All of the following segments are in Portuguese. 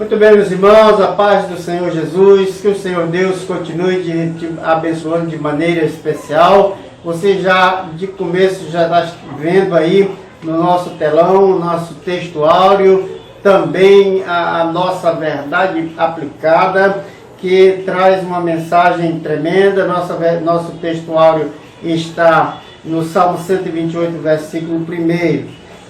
Muito bem, meus irmãos, a paz do Senhor Jesus, que o Senhor Deus continue te abençoando de maneira especial. Você já, de começo, já está vendo aí no nosso telão, o nosso textuário, também a nossa verdade aplicada, que traz uma mensagem tremenda. Nosso textuário está no Salmo 128, versículo 1.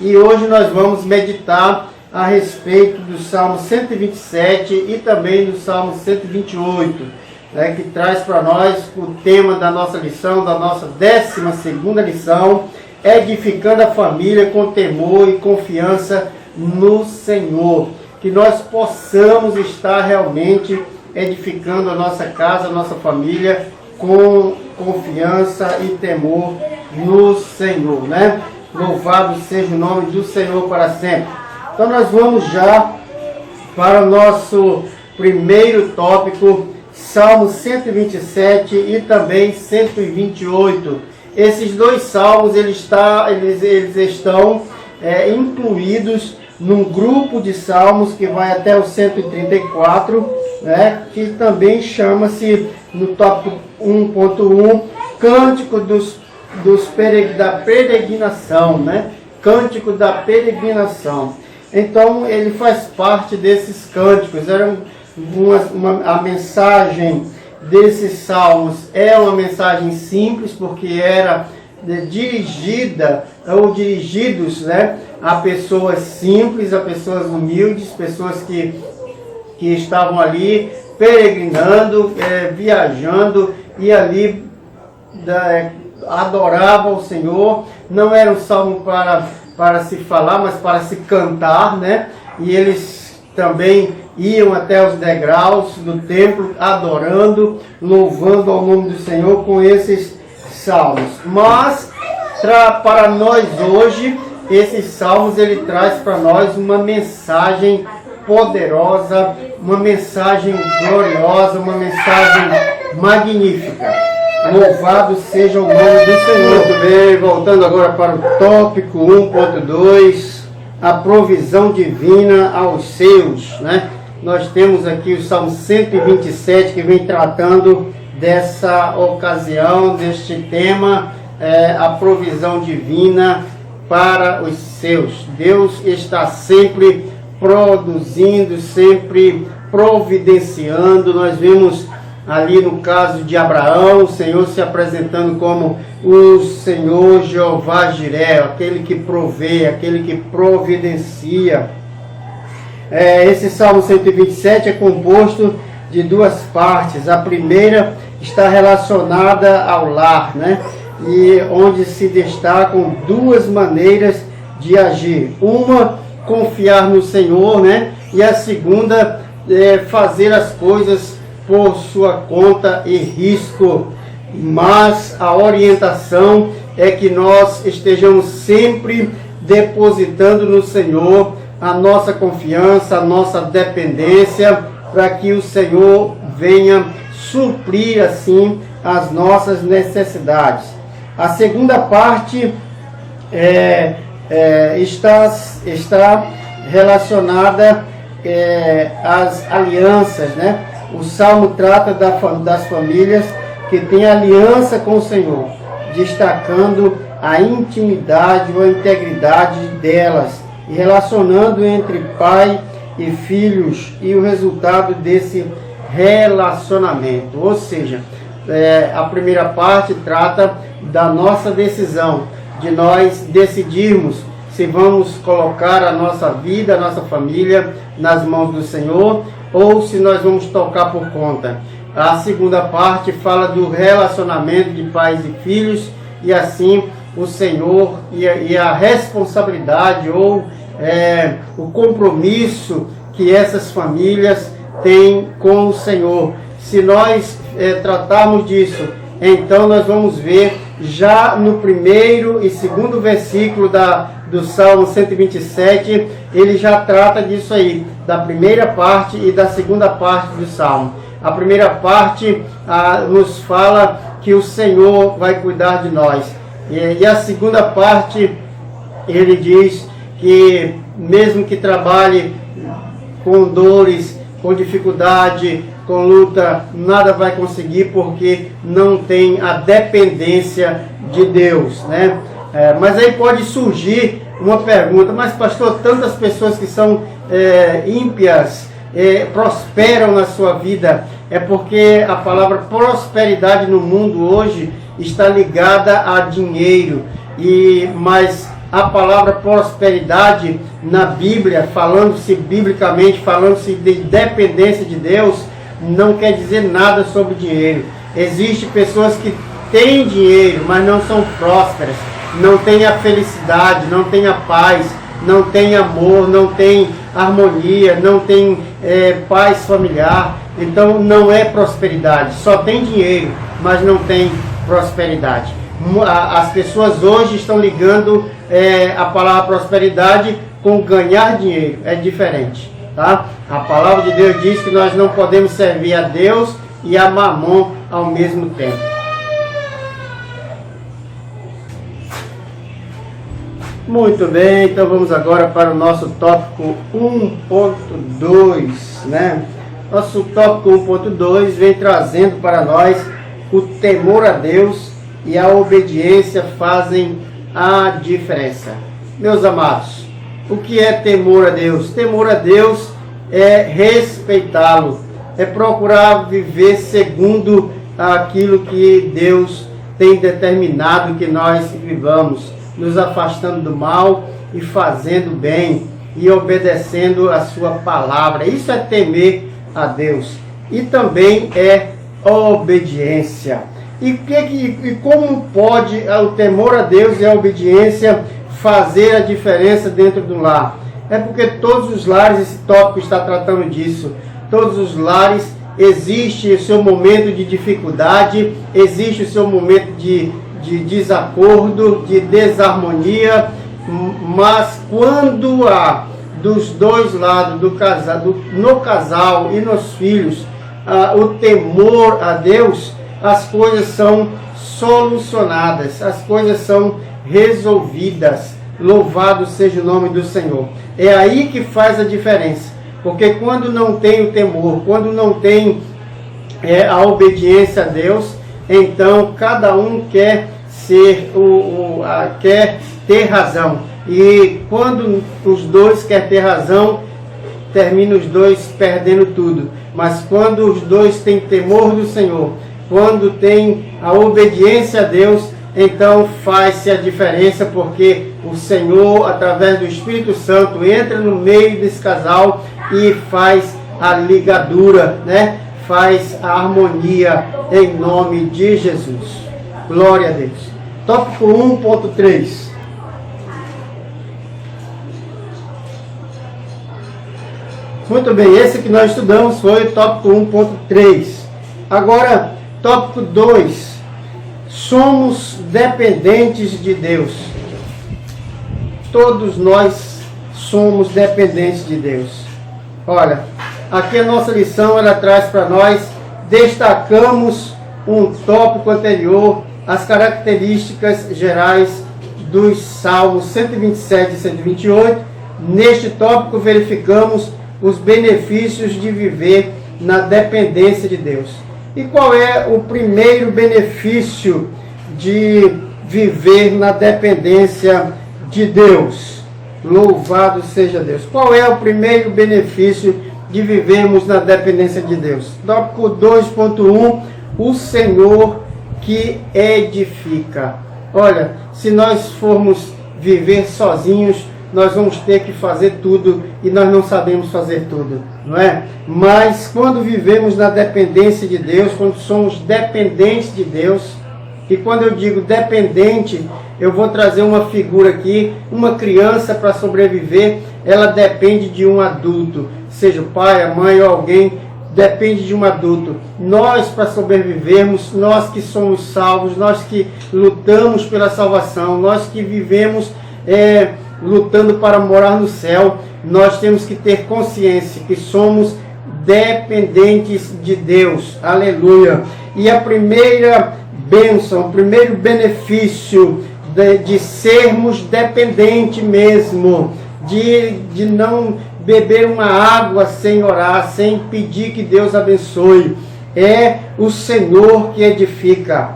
E hoje nós vamos meditar a respeito do Salmo 127 e também do Salmo 128, que traz para nós o tema da nossa lição, da nossa 12ª lição, edificando a família com temor e confiança no Senhor. Que nós possamos estar realmente edificando a nossa casa, a nossa família com confiança e temor no Senhor, né? Louvado seja o nome do Senhor para sempre. Então nós vamos já para o nosso primeiro tópico, Salmo 127 e também 128. Esses dois salmos eles estão incluídos num grupo de salmos que vai até o 134, que também chama-se, no tópico 1.1, Cântico da Peregrinação, Cântico da Peregrinação. Então ele faz parte desses cânticos. A mensagem desses salmos é uma mensagem simples, porque era dirigida ou dirigidos a pessoas simples, a pessoas humildes, pessoas que estavam ali peregrinando, viajando, e ali adoravam o Senhor. Não era um salmo para se falar, mas para se cantar, E eles também iam até os degraus do templo, adorando, louvando ao nome do Senhor com esses salmos. Mas, para nós hoje, esses salmos, ele traz para nós uma mensagem poderosa, uma mensagem gloriosa, uma mensagem magnífica. Louvado seja o nome do Senhor. Muito bem, voltando agora para o tópico 1.2, a provisão divina aos seus, Nós temos aqui o Salmo 127, que vem tratando dessa ocasião, deste tema, a provisão divina para os seus. Deus está sempre produzindo, sempre providenciando. Nós vimos ali no caso de Abraão, o Senhor se apresentando como o Senhor Jeová Jiré, aquele que provê, aquele que providencia. Esse Salmo 127 é composto de duas partes. A primeira está relacionada ao lar, E onde se destacam duas maneiras de agir. Uma, confiar no Senhor, E a segunda, fazer as coisas por sua conta e risco. Mas a orientação é que nós estejamos sempre depositando no Senhor a nossa confiança, a nossa dependência, para que o Senhor venha suprir assim as nossas necessidades. A segunda parte está relacionada às alianças, O Salmo trata das famílias que têm aliança com o Senhor, destacando a intimidade ou a integridade delas e relacionando entre pai e filhos e o resultado desse relacionamento. Ou seja, a primeira parte trata da nossa decisão, de nós decidirmos se vamos colocar a nossa vida, a nossa família nas mãos do Senhor, ou se nós vamos tocar por conta. A segunda parte fala do relacionamento de pais e filhos, e assim o Senhor e a responsabilidade ou o compromisso que essas famílias têm com o Senhor. Se nós tratarmos disso, então nós vamos ver já no primeiro e segundo versículo do Salmo 127, ele já trata disso aí, da primeira parte e da segunda parte do Salmo. A primeira parte nos fala que o Senhor vai cuidar de nós. E a segunda parte, ele diz que mesmo que trabalhe com dores, com dificuldade, com luta, nada vai conseguir porque não tem a dependência de Deus, né? Mas aí pode surgir uma pergunta: mas pastor, tantas pessoas que são ímpias prosperam na sua vida, é porque a palavra prosperidade no mundo hoje está ligada a dinheiro, mas a palavra prosperidade na Bíblia, falando-se biblicamente, falando-se de dependência de Deus, não quer dizer nada sobre dinheiro. Existem pessoas que têm dinheiro, mas não são prósperas, não têm a felicidade, não têm a paz, não têm amor, não têm harmonia, não têm paz familiar. Então não é prosperidade, só tem dinheiro, mas não tem prosperidade. As pessoas hoje estão ligando a palavra prosperidade com ganhar dinheiro, é diferente, tá? A palavra de Deus diz que nós não podemos servir a Deus e a Mamon ao mesmo tempo. Muito bem, então vamos agora para o nosso tópico 1.2, né? Nosso tópico 1.2 vem trazendo para nós o temor a Deus e a obediência fazem a diferença. Meus amados, o que é temor a Deus? Temor a Deus é respeitá-lo, é procurar viver segundo aquilo que Deus tem determinado que nós vivamos, nos afastando do mal e fazendo bem e obedecendo a sua palavra. Isso é temer a Deus. E também é obediência. E como pode o temor a Deus e a obediência fazer a diferença dentro do lar? É porque todos os lares, esse tópico está tratando disso, todos os lares existe o seu momento de dificuldade, existe o seu momento de desacordo, de desarmonia, mas quando há dos dois lados, no casal e nos filhos, o temor a Deus, as coisas são solucionadas, as coisas são resolvidas. Louvado seja o nome do Senhor. É aí que faz a diferença, porque quando não tem o temor, quando não tem a obediência a Deus, então cada um quer quer ter razão, e quando os dois querem ter razão, termina os dois perdendo tudo. Mas quando os dois têm temor do Senhor, quando tem a obediência a Deus, então faz-se a diferença, porque o Senhor, através do Espírito Santo, entra no meio desse casal e faz a ligadura, né? Faz a harmonia em nome de Jesus. Glória a Deus. Tópico 1.3. Muito bem, esse que nós estudamos foi o tópico 1.3. Agora, tópico 2. Somos dependentes de Deus. Todos nós somos dependentes de Deus. Olha, aqui a nossa lição, ela traz para nós, destacamos um tópico anterior, as características gerais dos Salmos 127 e 128. Neste tópico verificamos os benefícios de viver na dependência de Deus. E qual é o primeiro benefício de viver na dependência de Deus? Louvado seja Deus. Qual é o primeiro benefício de vivermos na dependência de Deus? Tópico 2.1, o Senhor que edifica. Olha, se nós formos viver sozinhos, nós vamos ter que fazer tudo e nós não sabemos fazer tudo, não é? Mas quando vivemos na dependência de Deus, quando somos dependentes de Deus, e quando eu digo dependente, eu vou trazer uma figura aqui, uma criança para sobreviver, ela depende de um adulto, seja o pai, a mãe ou alguém, depende de um adulto. Nós, para sobrevivermos, nós que somos salvos, nós que lutamos pela salvação, nós que vivemos lutando para morar no céu, nós temos que ter consciência que somos dependentes de Deus. Aleluia! E a primeira bênção, o primeiro benefício de sermos dependentes mesmo, de beber uma água sem orar, sem pedir que Deus abençoe. É o Senhor que edifica.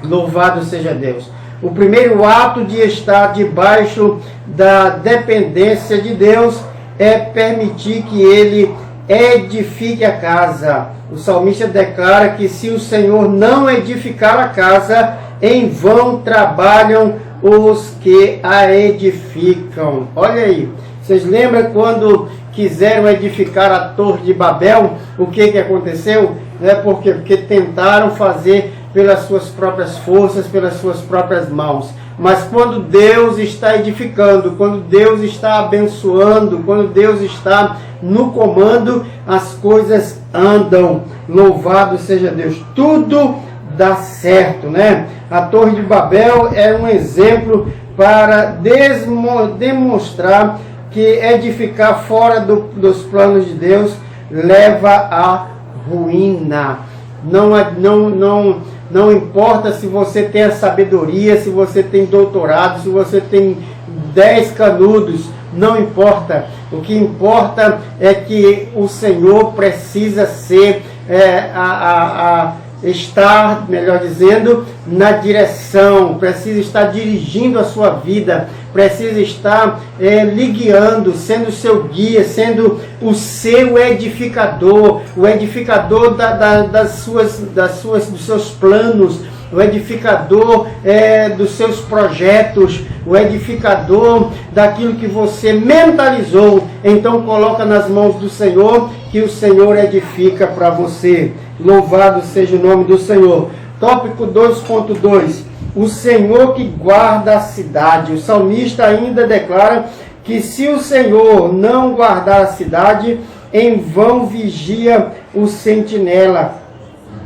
Louvado seja Deus. O primeiro ato de estar debaixo da dependência de Deus é permitir que Ele edifique a casa. O salmista declara que se o Senhor não edificar a casa, em vão trabalham os que a edificam. Olha aí, vocês lembram quando quiseram edificar a Torre de Babel? O que aconteceu? Por quê? Porque tentaram fazer pelas suas próprias forças, pelas suas próprias mãos. Mas quando Deus está edificando, quando Deus está abençoando, quando Deus está no comando, as coisas andam. Louvado seja Deus. Tudo dá certo, né? A Torre de Babel é um exemplo para demonstrar que edificar fora dos planos de Deus leva à ruína. Não importa se você tem a sabedoria, se você tem doutorado, se você tem 10 canudos, não importa. O que importa é que o Senhor precisa ser estar, melhor dizendo, na direção, precisa estar dirigindo a sua vida, precisa estar lhe guiando, sendo seu guia, sendo o seu edificador, o edificador dos seus planos, o edificador dos seus projetos, o edificador daquilo que você mentalizou. Então coloca nas mãos do Senhor, que o Senhor edifica para você. Louvado seja o nome do Senhor. Tópico 2.2. O Senhor que guarda a cidade. O salmista ainda declara que se o Senhor não guardar a cidade, em vão vigia o sentinela.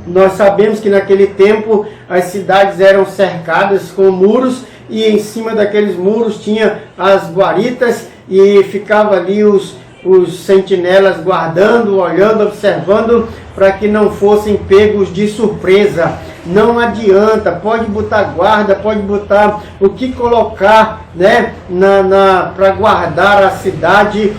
Nós sabemos que naquele tempo as cidades eram cercadas com muros, e em cima daqueles muros tinha as guaritas, e ficava ali os sentinelas guardando, olhando, observando, para que não fossem pegos de surpresa. Não adianta, pode botar guarda, pode botar o que colocar, né, para guardar a cidade,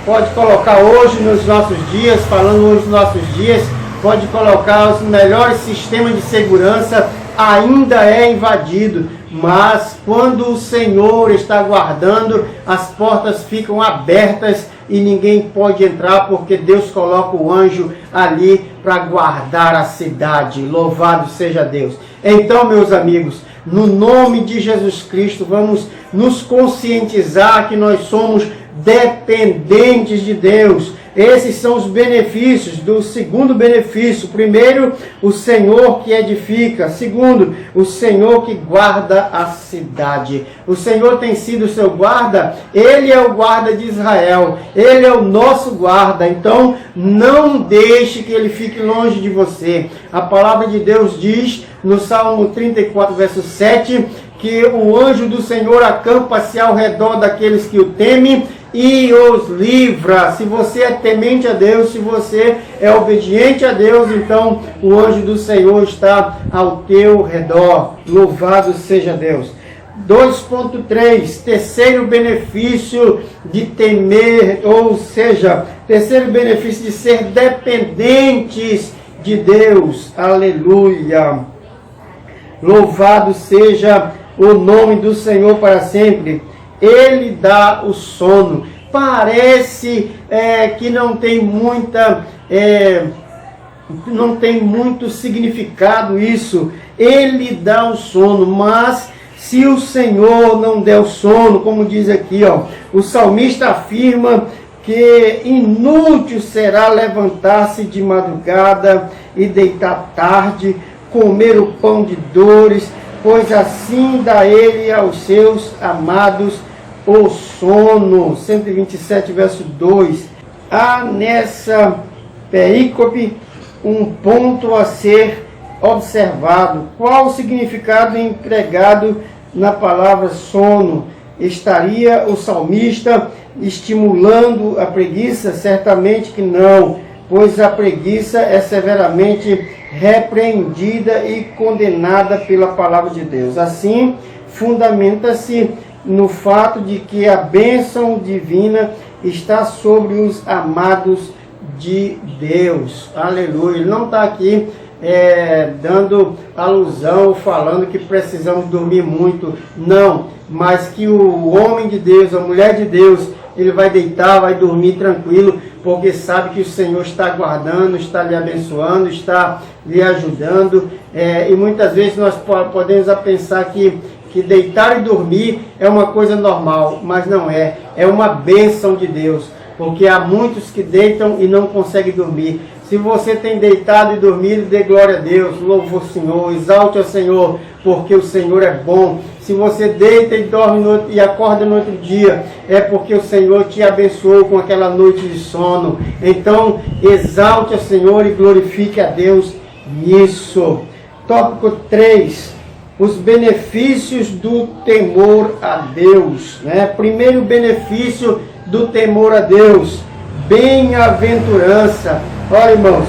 pode colocar hoje nos nossos dias, falando nos nossos dias, pode colocar os melhores sistemas de segurança, ainda é invadido. Mas quando o Senhor está guardando, as portas ficam abertas e ninguém pode entrar, porque Deus coloca o anjo ali para guardar a cidade. Louvado seja Deus. Então, meus amigos, no nome de Jesus Cristo, vamos nos conscientizar que nós somos dependentes de Deus. Esses são os benefícios do segundo benefício. Primeiro, o Senhor que edifica. Segundo, o Senhor que guarda a cidade. O Senhor tem sido o seu guarda. Ele é o guarda de Israel. Ele é o nosso guarda. Então, não deixe que ele fique longe de você. A palavra de Deus diz no Salmo 34, verso 7, que o anjo do Senhor acampa-se ao redor daqueles que o temem e os livra. Se você é temente a Deus, se você é obediente a Deus, então o anjo do Senhor está ao teu redor. Louvado seja Deus. 2.3, terceiro benefício de temer, ou seja, terceiro benefício de ser dependentes de Deus. Aleluia. Louvado seja o nome do Senhor para sempre. Ele dá o sono. Parece que não tem muito significado isso. Ele dá o sono, mas se o Senhor não der o sono, como diz aqui, o salmista afirma que inútil será levantar-se de madrugada e deitar tarde, comer o pão de dores, pois assim dá ele aos seus amados o sono. 127, verso 2. Há nessa perícope um ponto a ser observado. Qual o significado empregado na palavra sono? Estaria o salmista estimulando a preguiça? Certamente que não, pois a preguiça é severamente repreendida e condenada pela palavra de Deus. Assim, fundamenta-se no fato de que a bênção divina está sobre os amados de Deus. Aleluia. Ele não está aqui dando alusão, falando que precisamos dormir muito. Não, mas que o homem de Deus, a mulher de Deus, ele vai deitar, vai dormir tranquilo, porque sabe que o Senhor está guardando, está lhe abençoando, está lhe ajudando. E muitas vezes nós podemos pensar que deitar e dormir é uma coisa normal, mas não é. É uma bênção de Deus, porque há muitos que deitam e não conseguem dormir. Se você tem deitado e dormido, dê glória a Deus, louve o Senhor, exalte ao Senhor, porque o Senhor é bom. Se você deita e dorme e acorda no outro dia, é porque o Senhor te abençoou com aquela noite de sono. Então, exalte ao Senhor e glorifique a Deus nisso. Tópico 3. Os benefícios do temor a Deus. Primeiro benefício do temor a Deus, bem-aventurança. Olha, irmãos,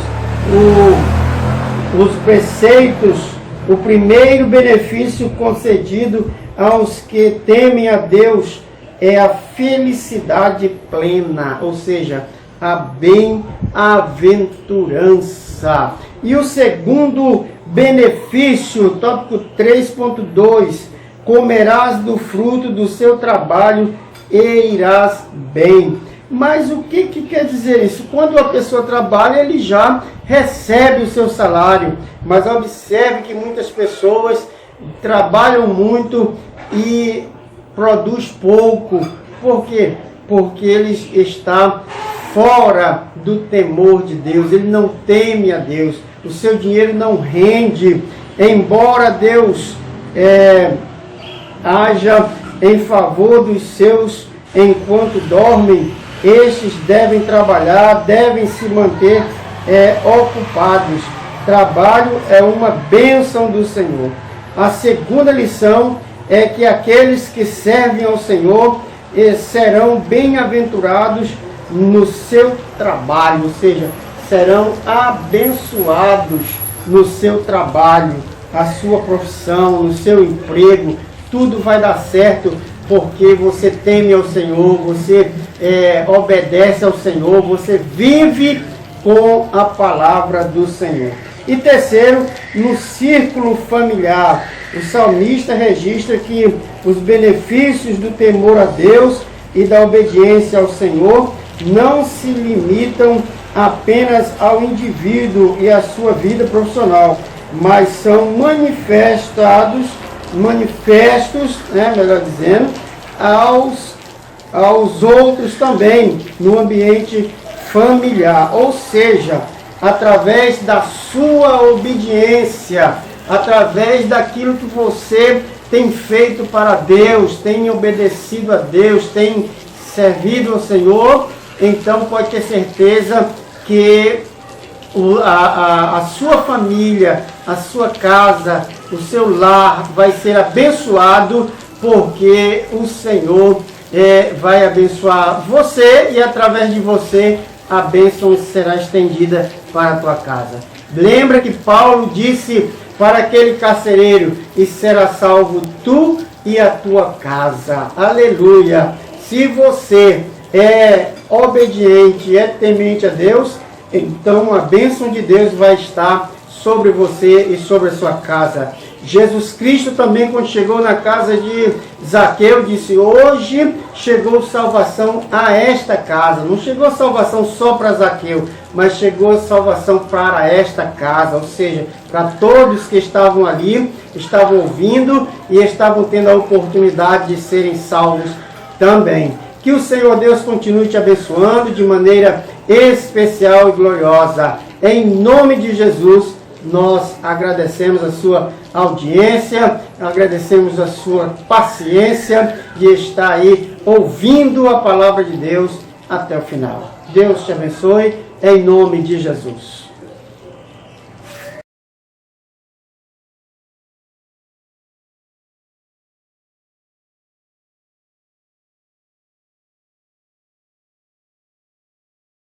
os preceitos, o primeiro benefício concedido aos que temem a Deus é a felicidade plena, ou seja, a bem-aventurança. E o segundo benefício, tópico 3.2, comerás do fruto do seu trabalho e irás bem. Mas o que quer dizer isso? Quando a pessoa trabalha, ele já recebe o seu salário. Mas observe que muitas pessoas trabalham muito e produzem pouco. Por quê? Porque ele está fora do temor de Deus. Ele não teme a Deus. O seu dinheiro não rende. Embora Deus haja em favor dos seus enquanto dormem, estes devem trabalhar, devem se manter ocupados. Trabalho é uma bênção do Senhor. A segunda lição é que aqueles que servem ao Senhor serão bem-aventurados no seu trabalho, ou seja, serão abençoados no seu trabalho, a sua profissão, no seu emprego. Tudo vai dar certo porque você teme ao Senhor, você obedece ao Senhor, você vive com a palavra do Senhor. E terceiro, no círculo familiar, o salmista registra que os benefícios do temor a Deus e da obediência ao Senhor não se limitam apenas ao indivíduo e à sua vida profissional, mas são manifestos, melhor dizendo, aos outros também, no ambiente familiar. Ou seja, através da sua obediência, através daquilo que você tem feito para Deus, tem obedecido a Deus, tem servido ao Senhor, então pode ter certeza que a sua família, a sua casa, o seu lar vai ser abençoado, porque o Senhor vai abençoar você e através de você a bênção será estendida para a tua casa. Lembra que Paulo disse para aquele carcereiro: e será salvo tu e a tua casa. Aleluia! Se você é obediente, é temente a Deus, então a bênção de Deus vai estar sobre você e sobre a sua casa. Jesus Cristo também, quando chegou na casa de Zaqueu, disse: hoje chegou salvação a esta casa. Não chegou salvação só para Zaqueu, mas chegou salvação para esta casa, ou seja, para todos que estavam ali, estavam ouvindo e estavam tendo a oportunidade de serem salvos também. Que o Senhor Deus continue te abençoando de maneira especial e gloriosa. Em nome de Jesus, nós agradecemos a sua audiência, agradecemos a sua paciência de estar aí ouvindo a palavra de Deus até o final. Deus te abençoe, em nome de Jesus.